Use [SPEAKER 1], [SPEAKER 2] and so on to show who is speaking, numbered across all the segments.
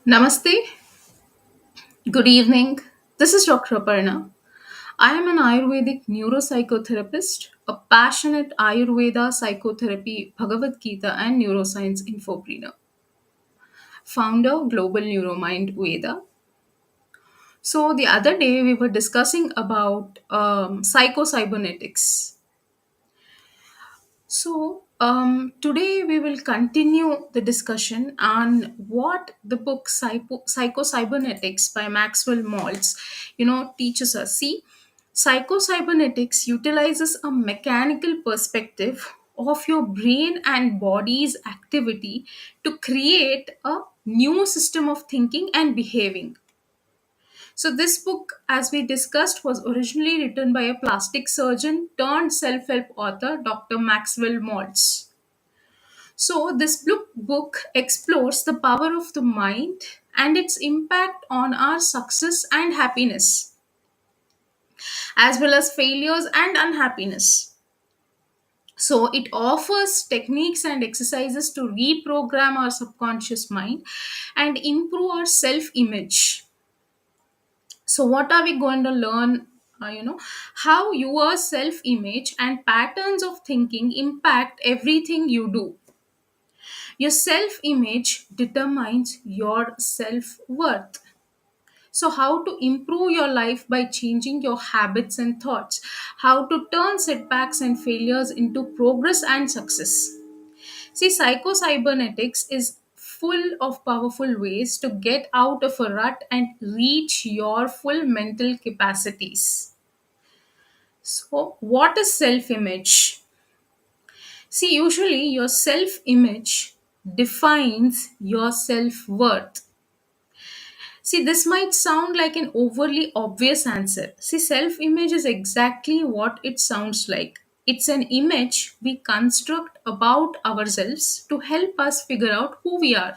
[SPEAKER 1] Namaste, good evening. This is Dr. Aparna. I am an Ayurvedic neuropsychotherapist, a passionate Ayurveda psychotherapy, Bhagavad-Gita, and neuroscience infopreneur, founder Global Neuromind Veda. So, the other day we were discussing about psycho-cybernetics. Today we will continue the discussion on what the book Psycho-Cybernetics by Maxwell Maltz, teaches us. See, Psycho-Cybernetics utilizes a mechanical perspective of your brain and body's activity to create a new system of thinking and behaving. So, this book, as we discussed, was originally written by a plastic surgeon turned self help author, Dr. Maxwell Maltz. So, this book explores the power of the mind and its impact on our success and happiness, as well as failures and unhappiness. So, it offers techniques and exercises to reprogram our subconscious mind and improve our self image. So what are we going to learn? How your self image and patterns of thinking impact everything you do. Your self image determines your self worth. So, how to improve your life by changing your habits and thoughts, how to turn setbacks and failures into progress and success. See, psycho-cybernetics is full of powerful ways to get out of a rut and reach your full mental capacities. So, what is self image? See, usually your self image defines your self worth. See, this might sound like an overly obvious answer. See, self image is exactly what it sounds like. It's an image we construct about ourselves to help us figure out who we are.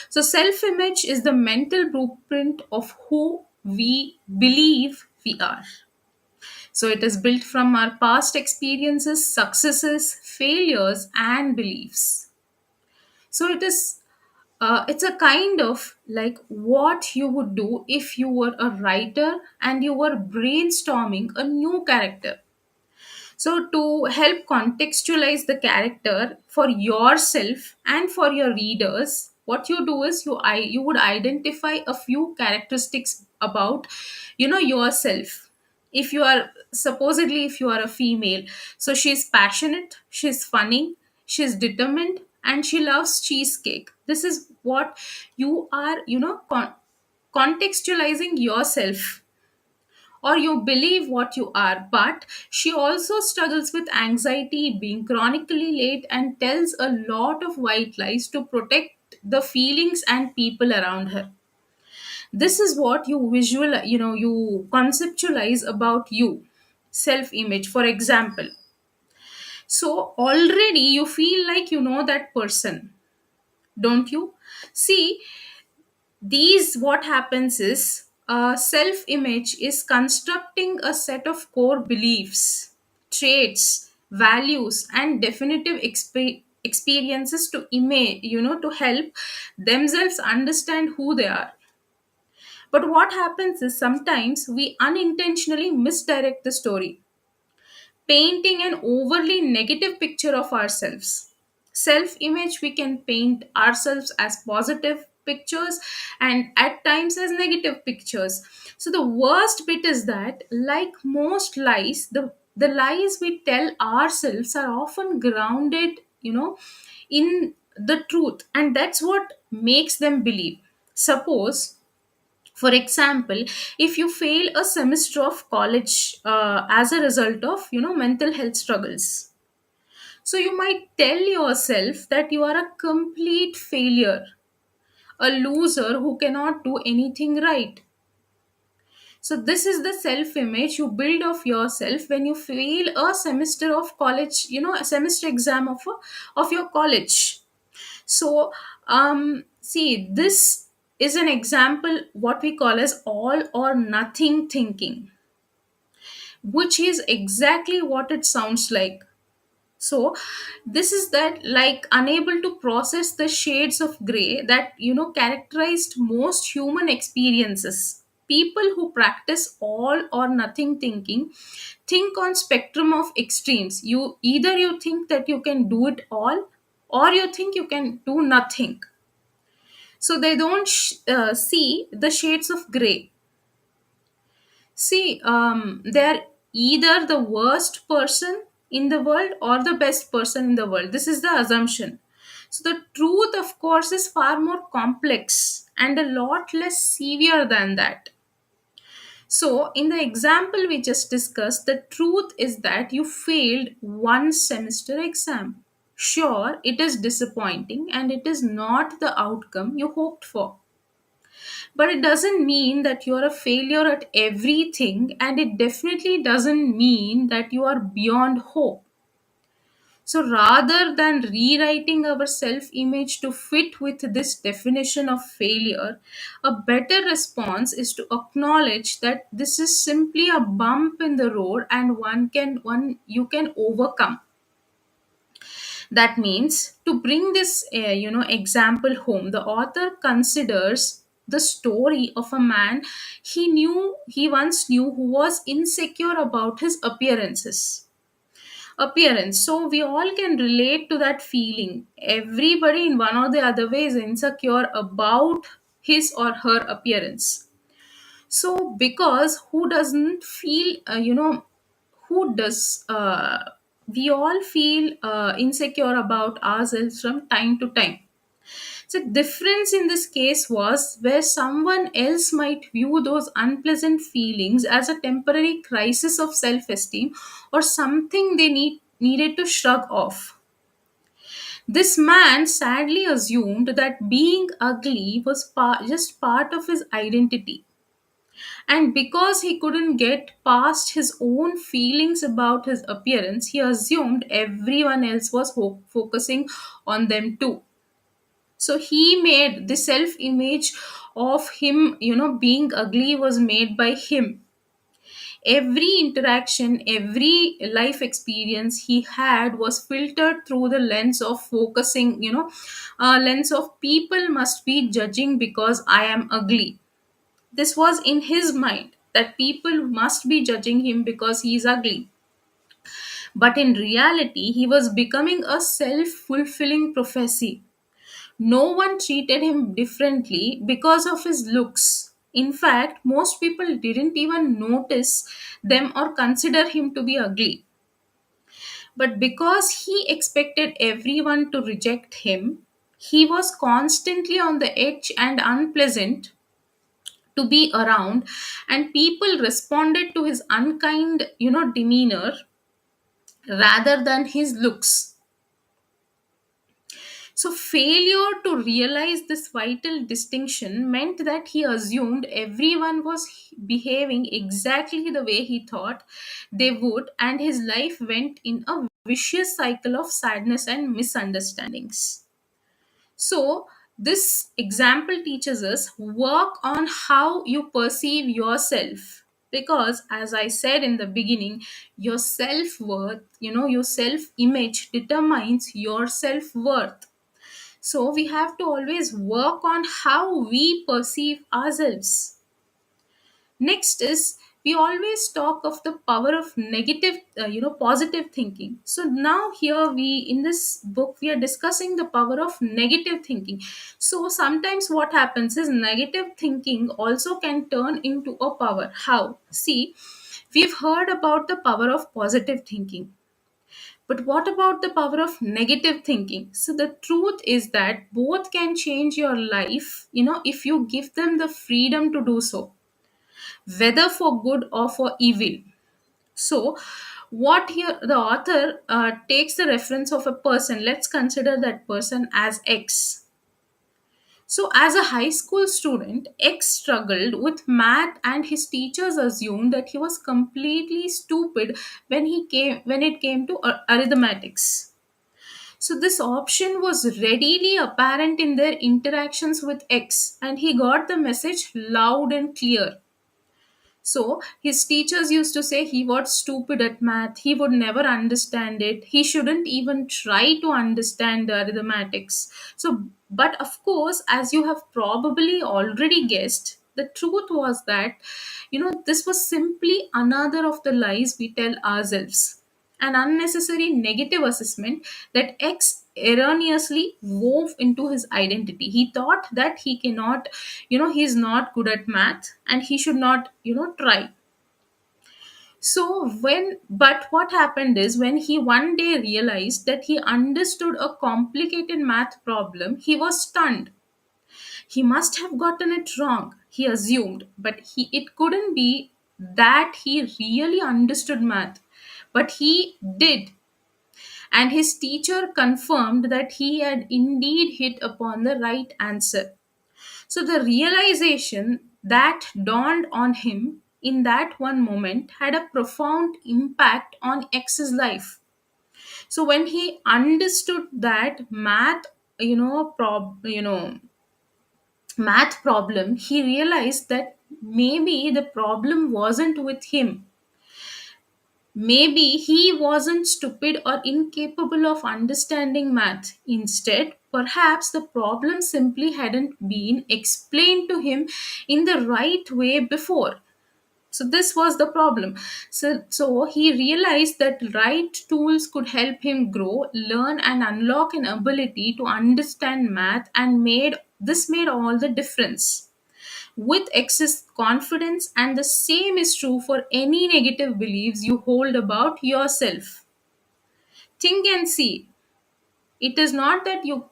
[SPEAKER 1] So, self image is the mental blueprint of who we believe we are. So, it is built from our past experiences, successes, failures, and beliefs. So, it's a kind of like what you would do if you were a writer and you were brainstorming a new character. So, to help contextualize the character for yourself and for your readers, what you do is you would identify a few characteristics about yourself. If you are supposedly if you are a female, so she's passionate, she's funny, she's determined, and she loves cheesecake. This is what you are, contextualizing yourself, or you believe what you are. But she also struggles with anxiety, being chronically late, and tells a lot of white lies to protect the feelings and people around her. This is what you conceptualize about you, self image, for example. So already you feel like you know that person, don't you? See, these what happens is self image is constructing a set of core beliefs, traits, values, and definitive experiences to image, to help themselves understand who they are. But what happens is sometimes we unintentionally misdirect the story, painting an overly negative picture of ourselves. Self image, we can paint ourselves as positive pictures and at times as negative pictures. So, the worst bit is that, like most lies, the lies we tell ourselves are often grounded, in the truth, and that's what makes them believe. Suppose, for example, if you fail a semester of college as a result of mental health struggles, so you might tell yourself that you are a complete failure, a loser who cannot do anything right. So this is the self image you build of yourself when you fail a semester of college, a semester exam of your college. So, see, this is an example what we call as all or nothing thinking, which is exactly what it sounds like. So this is that, like, unable to process the shades of gray that characterized most human experiences. People who practice all or nothing thinking think on spectrum of extremes. You think that you can do it all, or you think you can do nothing. So they don't see the shades of gray. See, they're either the worst person in the world or the best person in the world. This is the assumption. So the truth, of course, is far more complex and a lot less severe than that. So, in the example we just discussed, the truth is that you failed one semester exam. Sure, it is disappointing and it is not the outcome you hoped for. But it doesn't mean that you're a failure at everything, and it definitely doesn't mean that you are beyond hope. So rather than rewriting our self image to fit with this definition of failure, a better response is to acknowledge that this is simply a bump in the road and one you can overcome. That means, to bring this example home, the author considers the story of a man he once knew, who was insecure about his appearance. So we all can relate to that feeling. Everybody in one or the other way is insecure about his or her appearance. So because who doesn't feel who does we all feel insecure about ourselves from time to time. So difference in this case was where someone else might view those unpleasant feelings as a temporary crisis of self-esteem, or something they needed to shrug off. This man sadly assumed that being ugly was just part of his identity. And because he couldn't get past his own feelings about his appearance, he assumed everyone else was focusing on them too. So he made the self image of him, being ugly was made by him. Every interaction, every life experience he had was filtered through the lens of focusing, lens of people must be judging because I am ugly. This was in his mind, that people must be judging him because he is ugly. But in reality, he was becoming a self fulfilling prophecy. No one treated him differently because of his looks. In fact, most people didn't even notice them or consider him to be ugly. But because he expected everyone to reject him, he was constantly on the edge and unpleasant to be around, and people responded to his unkind demeanor rather than his looks. So failure to realize this vital distinction meant that he assumed everyone was behaving exactly the way he thought they would, and his life went in a vicious cycle of sadness and misunderstandings. So, this example teaches us work on how you perceive yourself. Because, as I said in the beginning, your self worth, your self image determines your self worth. So, we have to always work on how we perceive ourselves. Next is, we always talk of the power of negative, positive thinking. So now here we in this book we are discussing the power of negative thinking. So sometimes what happens is negative thinking also can turn into a power. How? See, we've heard about the power of positive thinking. But what about the power of negative thinking? So the truth is that both can change your life, if you give them the freedom to do so, whether for good or for evil. So, what here the author takes the reference of a person. Let's consider that person as X. So, as a high school student, X struggled with math, and his teachers assumed that he was completely stupid when it came to arithmetics. So, this option was readily apparent in their interactions with X, and he got the message loud and clear. So his teachers used to say he was stupid at math, he would never understand it, he shouldn't even try to understand the arithmetics. So, but of course, as you have probably already guessed, the truth was that, this was simply another of the lies we tell ourselves. An unnecessary negative assessment that X erroneously wove into his identity. He thought that he cannot, he's not good at math and he should not, try. So but what happened is when he one day realized that he understood a complicated math problem, he was stunned. He must have gotten it wrong, he assumed, but it couldn't be that he really understood math. But he did, and his teacher confirmed that he had indeed hit upon the right answer. So the realization that dawned on him in that one moment had a profound impact on X's life. So when he understood that math problem, he realized that maybe the problem wasn't with him. Maybe he wasn't stupid or incapable of understanding math. Instead, perhaps the problem simply hadn't been explained to him in the right way before. So this was the problem. So he realized that right tools could help him grow, learn, and unlock an ability to understand math, and made all the difference with excess confidence. And the same is true for any negative beliefs you hold about yourself. Think and see. It is not that you,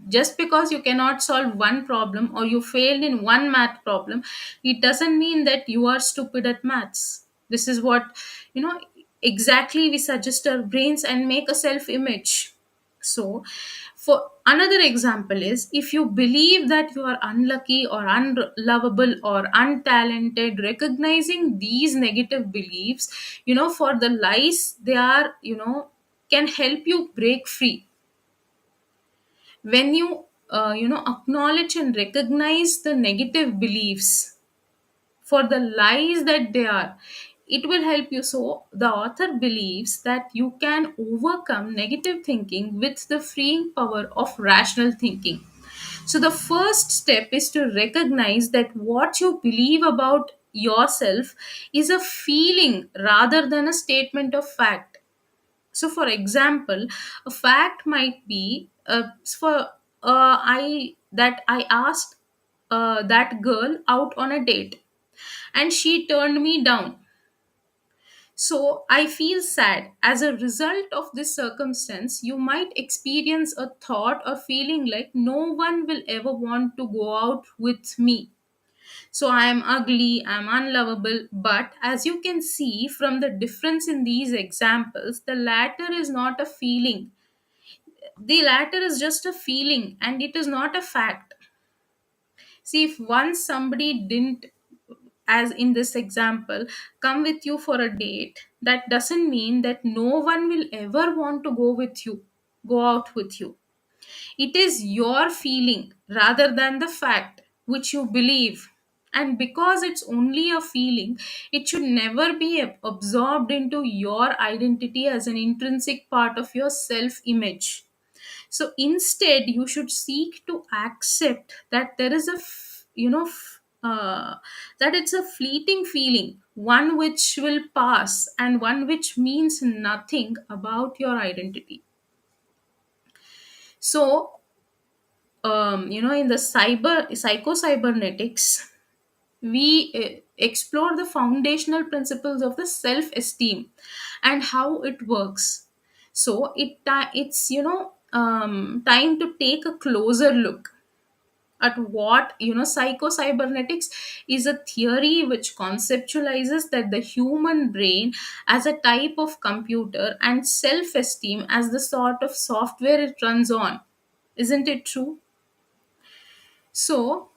[SPEAKER 1] just because you cannot solve one problem or you failed in one math problem, it doesn't mean that you are stupid at maths. This is what, you know exactly we suggest our brains and make a self image. So for another example is, if you believe that you are unlucky or unlovable or untalented, recognizing these negative beliefs, for the lies they are, can help you break free. When you acknowledge and recognize the negative beliefs for the lies that they are, it will help you. So the author believes that you can overcome negative thinking with the freeing power of rational thinking. So the first step is to recognize that what you believe about yourself is a feeling rather than a statement of fact. So, for example, a fact might be, for I that I asked that girl out on a date and she turned me down. So I feel sad. As a result of this circumstance, you might experience a thought or feeling like no one will ever want to go out with me. So I am ugly, I am unlovable. But as you can see from the difference in these examples, the latter is not a feeling. The latter is just a feeling and it is not a fact. See, if once somebody didn't, as in this example, come with you for a date, that doesn't mean that no one will ever want to go out with you. It is your feeling rather than the fact which you believe. And because it's only a feeling, it should never be absorbed into your identity as an intrinsic part of your self image. So instead, you should seek to accept that there is that it's a fleeting feeling, one which will pass and one which means nothing about your identity. So, in the psycho-cybernetics, we explore the foundational principles of the self-esteem and how it works. So it's time to take a closer look at what, psycho-cybernetics is a theory which conceptualizes that the human brain as a type of computer and self-esteem as the sort of software it runs on. Isn't it true? So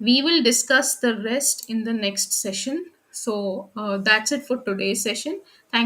[SPEAKER 1] we will discuss the rest in the next session. So that's it for today's session. Thank